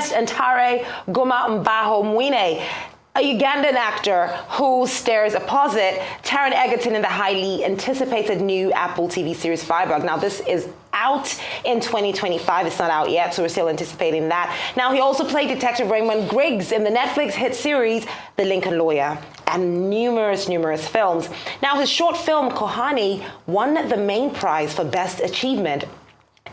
guest, Ntare Guma Mbaho Mwine, a Ugandan actor who stars opposite Taron Egerton in the highly anticipated new Apple TV series Firebug. Now, this is out in 2025. It's not out yet, so we're still anticipating that. Now, he also played Detective Raymond Griggs in the Netflix hit series The Lincoln Lawyer, and numerous films. Now, his short film, Kohani, won the main prize for Best Achievement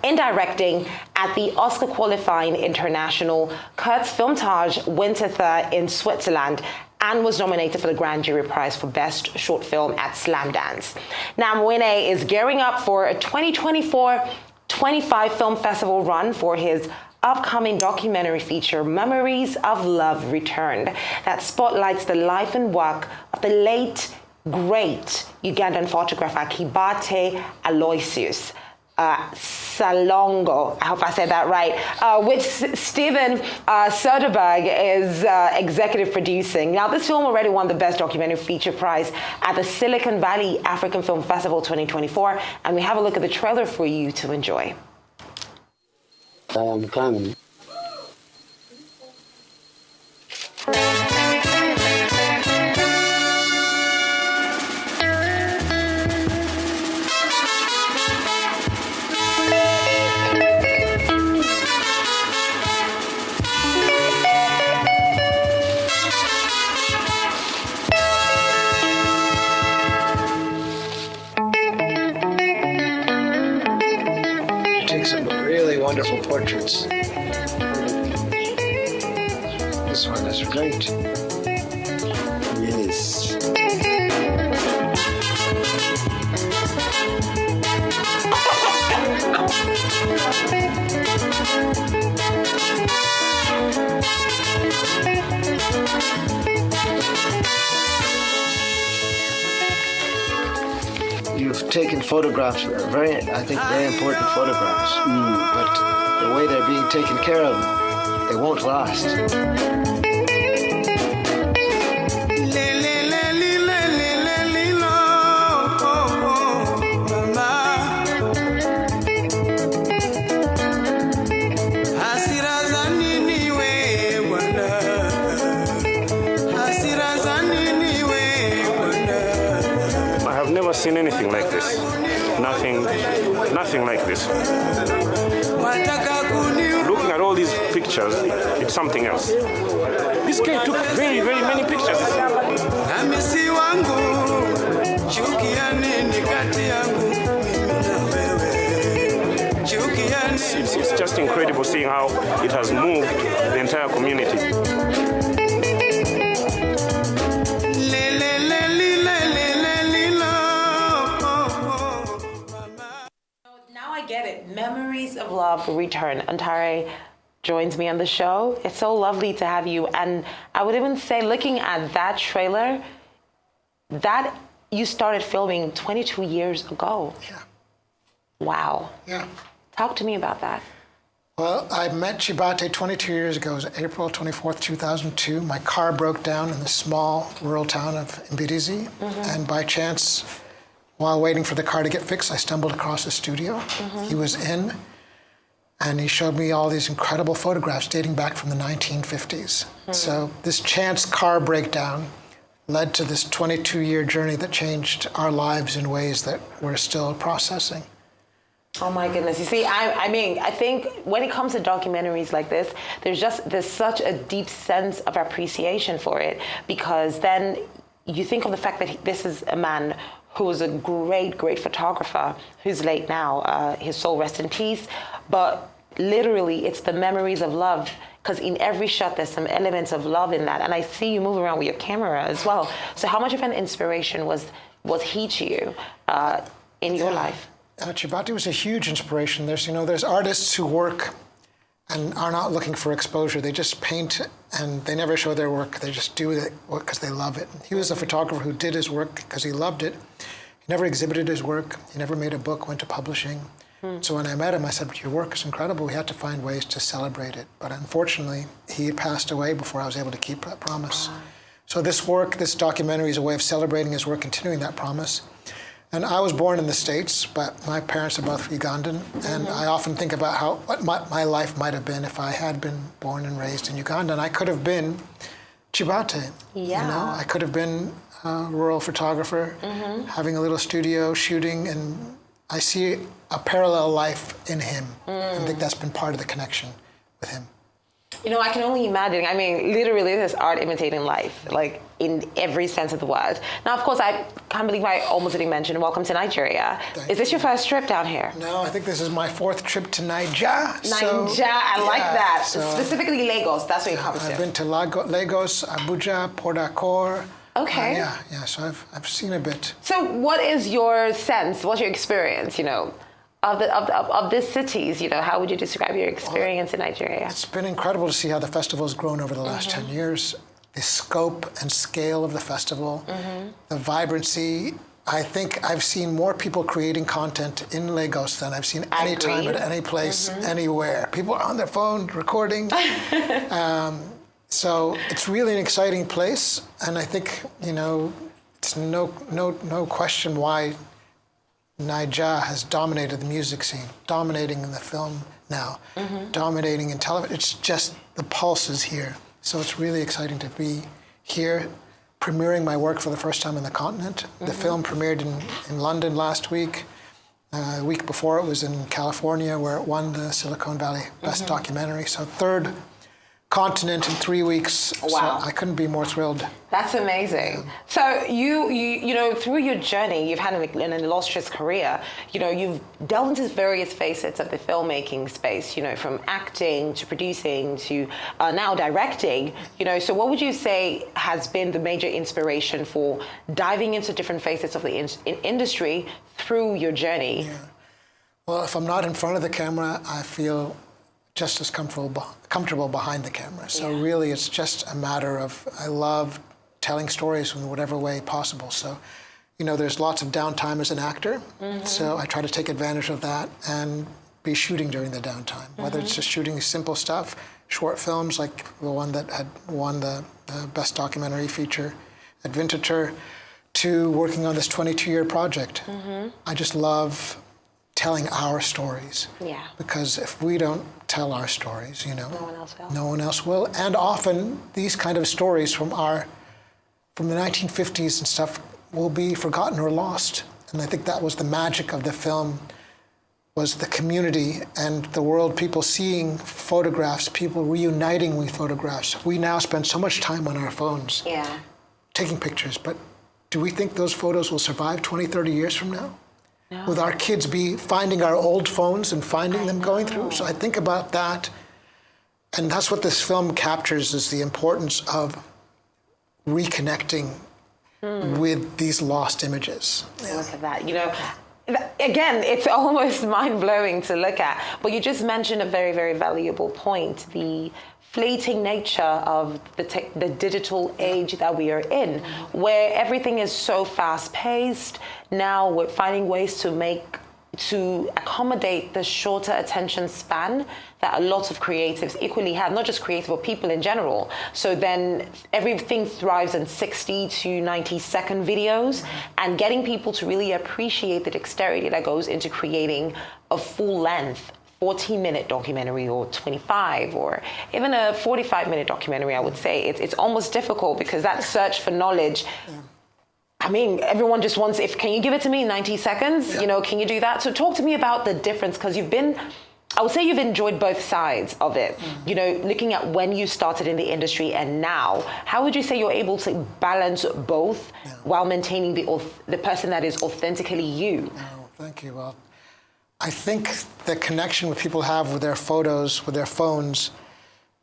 in directing at the Oscar-qualifying international Kurzfilmtage Winterthur in Switzerland, and was nominated for the Grand Jury Prize for Best Short Film at Slamdance. Now, Mwine is gearing up for a 2024-25 film festival run for his upcoming documentary feature, Memories of Love Returned, that spotlights the life and work of the late, great Ugandan photographer Kibate Aloysius Salongo, I hope I said that right, which Steven Soderbergh is executive producing. Now, this film already won the Best Documentary Feature Prize at the Silicon Valley African Film Festival 2024, and we have a look at the trailer for you to enjoy. I am coming. Some really wonderful portraits. This one is great. Yes. You've taken photographs, very important photographs, but the way they're being taken care of, they won't last. I've never seen anything like this. Nothing like this. Looking at all these pictures, it's something else. This guy took very many pictures. It's just incredible seeing how it has moved the entire community. Get it. Memories of Love Return. Ntare joins me on the show. It's so lovely to have you. And I would even say, looking at that trailer, that you started filming 22 years ago. Yeah. Wow. Yeah. Talk to me about that. Well, I met Kibate 22 years ago. It was April 24th, 2002. My car broke down in the small rural town of Mbirizi. And by chance, while waiting for the car to get fixed, I stumbled across a studio. He was in, and he showed me all these incredible photographs dating back from the 1950s. So this chance car breakdown led to this 22-year journey that changed our lives in ways that we're still processing. Oh my goodness. You see, I mean, I think when it comes to documentaries like this, there's such a deep sense of appreciation for it, because then you think of the fact that this is a man who was a great photographer, who's late now, his soul rest in peace, but literally it's the memories of love, because in every shot there's some elements of love in that, and I see you move around with your camera as well. So how much of an inspiration was he to you in your life? Kibate was a huge inspiration. There's artists who work and are not looking for exposure. They just paint and they never show their work. They just do it because they love it. He was a photographer who did his work because he loved it. He never exhibited his work. He never made a book, went to publishing. So when I met him, I said, your work is incredible. We had to find ways to celebrate it. But unfortunately, he had passed away before I was able to keep that promise. So this documentary is a way of celebrating his work, continuing that promise. And I was born in the States, but my parents are both Ugandan, and I often think about what my life might have been if I had been born and raised in Uganda. And I could have been Chibate. Yeah. You know, I could have been a rural photographer, having a little studio, shooting, and I see a parallel life in him. I think that's been part of the connection with him. You know, I can only imagine. I mean, literally, this is art imitating life, like in every sense of the word. Now, of course, I can't believe I almost didn't mention welcome to Nigeria. Is this your first trip down here? No, I think this is my 4th trip to Niger. I like that. Specifically Lagos, that's where you come to. I've been to Lagos, Abuja, Port Harcourt. Okay. So I've seen a bit. So what is your sense, what's your experience, you know, of these cities, you know, how would you describe your experience in Nigeria? It's been incredible to see how the festival has grown over the last 10 years. The scope and scale of the festival, the vibrancy. I think I've seen more people creating content in Lagos than I've seen any time at any place, anywhere. People are on their phone recording. So it's really an exciting place. And I think, you know, it's no question why Niger has dominated the music scene, dominating in the film now, dominating in television. It's just the pulse is here. So it's really exciting to be here, premiering my work for the first time on the continent. The film premiered in London last week. A week before it was in California, where it won the Silicon Valley Best Documentary. So 3rd continent in 3 weeks. Wow. So I couldn't be more thrilled. That's amazing. So you know, through your journey, you've had an illustrious career. You know, you've delved into various facets of the filmmaking space, you know, from acting to producing to now directing. You know, so what would you say has been the major inspiration for diving into different facets of the industry through your journey? Yeah. Well, if I'm not in front of the camera, I feel just as comfortable behind the camera. So really, it's just a matter of, I love telling stories in whatever way possible. So, you know, there's lots of downtime as an actor. So I try to take advantage of that and be shooting during the downtime, whether it's just shooting simple stuff, short films like the one that had won the Best Documentary Feature at Vintature, to working on this 22-year project. I just love telling our stories. Yeah. Because if we don't tell our stories, you know, no one else will. No one else will. And often these kind of stories from the 1950s and stuff will be forgotten or lost. And I think that was the magic of the film, was the community and the world, people seeing photographs, people reuniting with photographs. We now spend so much time on our phones taking pictures, but do we think those photos will survive 20, 30 years from now? No. With our kids be finding our old phones and finding them going through? So I think about that, and that's what this film captures, is the importance of reconnecting with these lost images. Look at that, you know. Again, it's almost mind-blowing to look at, but you just mentioned a very, very valuable point, the fleeting nature of the digital age that we are in, where everything is so fast-paced. Now we're finding ways to accommodate the shorter attention span that a lot of creatives equally have, not just creative, but people in general. So then everything thrives in 60 to 90-second videos, and getting people to really appreciate the dexterity that goes into creating a full-length 14-minute documentary, or 25, or even a 45-minute documentary, I would say. It's almost difficult, because that search for knowledge, I mean, everyone just wants, can you give it to me in 90 seconds? You know, can you do that? So talk to me about the difference, because I would say you've enjoyed both sides of it. You know, looking at when you started in the industry and now, how would you say you're able to balance both while maintaining the person that is authentically you? Oh, thank you. Well, I think the connection that people have with their photos, with their phones,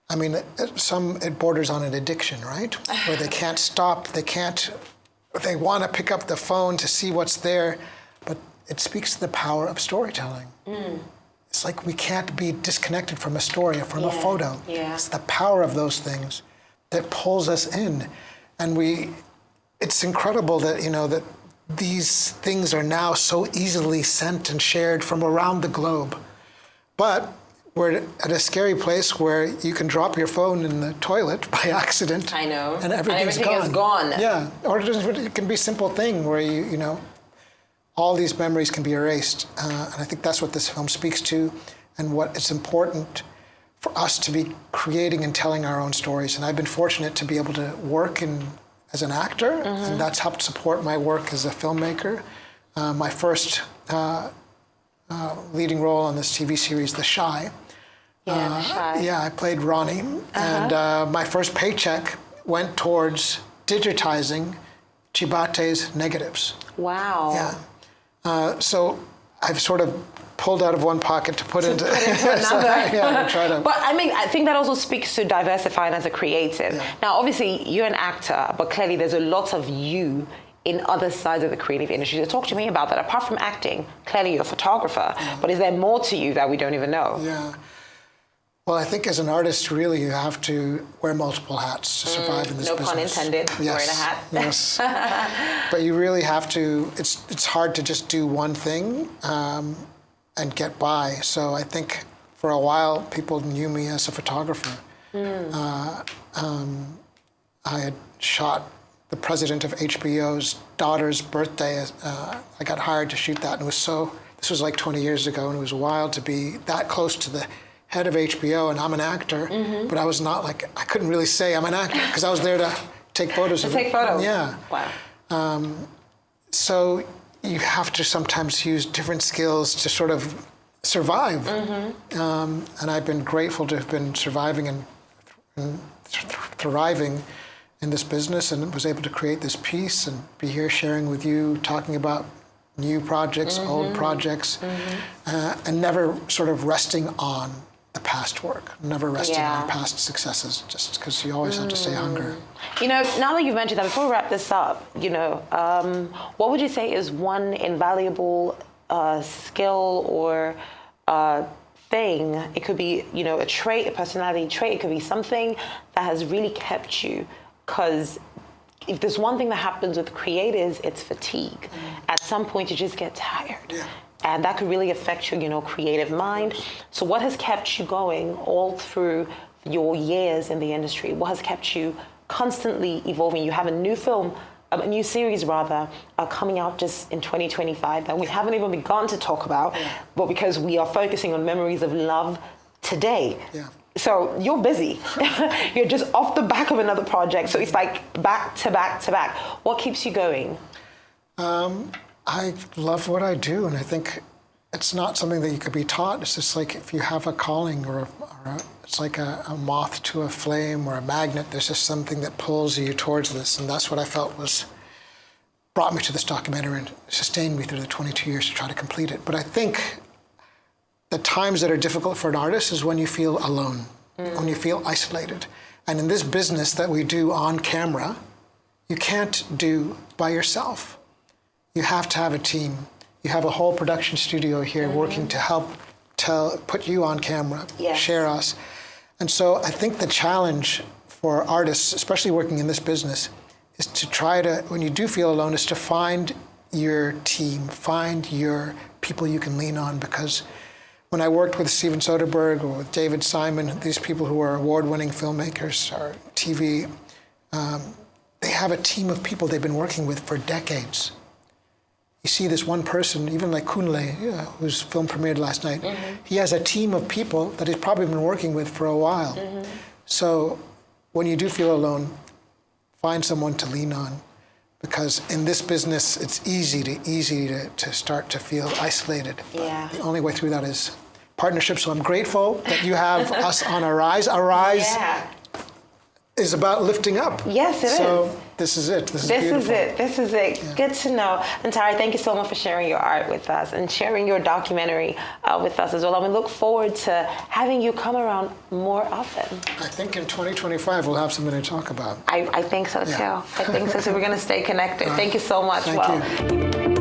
I mean, it borders on an addiction, right? Where they can't stop, they want to pick up the phone to see what's there, but it speaks to the power of storytelling. It's like we can't be disconnected from a story or from a photo. It's the power of those things that pulls us in. And it's incredible that, you know, that these things are now so easily sent and shared from around the globe. But we're at a scary place where you can drop your phone in the toilet by accident. I know. And everything is gone. Yeah, or it can be a simple thing where you know, all these memories can be erased. And I think that's what this film speaks to, and what it's important for us to be creating and telling our own stories. And I've been fortunate to be able to work as an actor, and that's helped support my work as a filmmaker. My first leading role on this TV series, The Shy. Yeah, The Shy. Yeah, I played Ronnie, and my first paycheck went towards digitizing Chibate's negatives. Wow. Yeah. So I've sort of pulled out of one pocket to put into another. Yeah, try to. But I mean, I think that also speaks to diversifying as a creative. Yeah. Now, obviously, you're an actor, but clearly there's a lot of you in other sides of the creative industry. So talk to me about that. Apart from acting, clearly you're a photographer, but is there more to you that we don't even know? Yeah. Well, I think as an artist, really, you have to wear multiple hats to survive in this No business. pun intended, wearing a hat. Yes. But you really have to, it's hard to just do one thing and get by. So I think for a while, people knew me as a photographer. I had shot the president of HBO's daughter's birthday. I got hired to shoot that, and this was like 20 years ago, and it was wild to be that close to the head of HBO, and I'm an actor, but I was not like, I couldn't really say I'm an actor, because I was there to take photos of it. Take photos? Yeah. Wow. So you have to sometimes use different skills to sort of survive. And I've been grateful to have been surviving and thriving in this business, and was able to create this piece and be here sharing with you, talking about new projects, old projects, and never sort of resting on the past work, never resting on past successes, just because you always have to stay hungry. You know, now that you've mentioned that, before we wrap this up, you know, what would you say is one invaluable skill or thing? It could be, you know, a trait, a personality trait. It could be something that has really kept you, because if there's one thing that happens with creatives, it's fatigue. At some point, you just get tired. Yeah. And that could really affect your, you know, creative mind. So what has kept you going all through your years in the industry? What has kept you constantly evolving? You have a new film, a new series rather, coming out just in 2025 that we haven't even begun to talk about, but because we are focusing on memories of love today. Yeah. So you're busy. You're just off the back of another project. So it's like back to back to back. What keeps you going? I love what I do, and I think it's not something that you could be taught. It's just like if you have a calling, it's like a moth to a flame or a magnet. There's just something that pulls you towards this, and that's what I felt brought me to this documentary and sustained me through the 22 years to try to complete it. But I think the times that are difficult for an artist is when you feel alone, when you feel isolated. And in this business that we do on camera, you can't do by yourself. You have to have a team. You have a whole production studio here working to help put you on camera, share us. And so I think the challenge for artists, especially working in this business, is to try to, when you do feel alone, is to find your team, find your people you can lean on. Because when I worked with Steven Soderbergh or with David Simon, these people who are award-winning filmmakers or TV, they have a team of people they've been working with for decades. You see this one person, even like Kunle, whose film premiered last night, he has a team of people that he's probably been working with for a while. So when you do feel alone, find someone to lean on, because in this business, it's easy to start to feel isolated. Yeah. The only way through that is partnership. So I'm grateful that you have us on Arise. Arise is about lifting up. Yes, it is. So this is it. This is beautiful. This is it. Yeah. Good to know. Ntare, thank you so much for sharing your art with us and sharing your documentary with us as well. And we look forward to having you come around more often. I think in 2025 we'll have something to talk about. I think so too. I think so. So we're going to stay connected. Thank you so much. Thank you.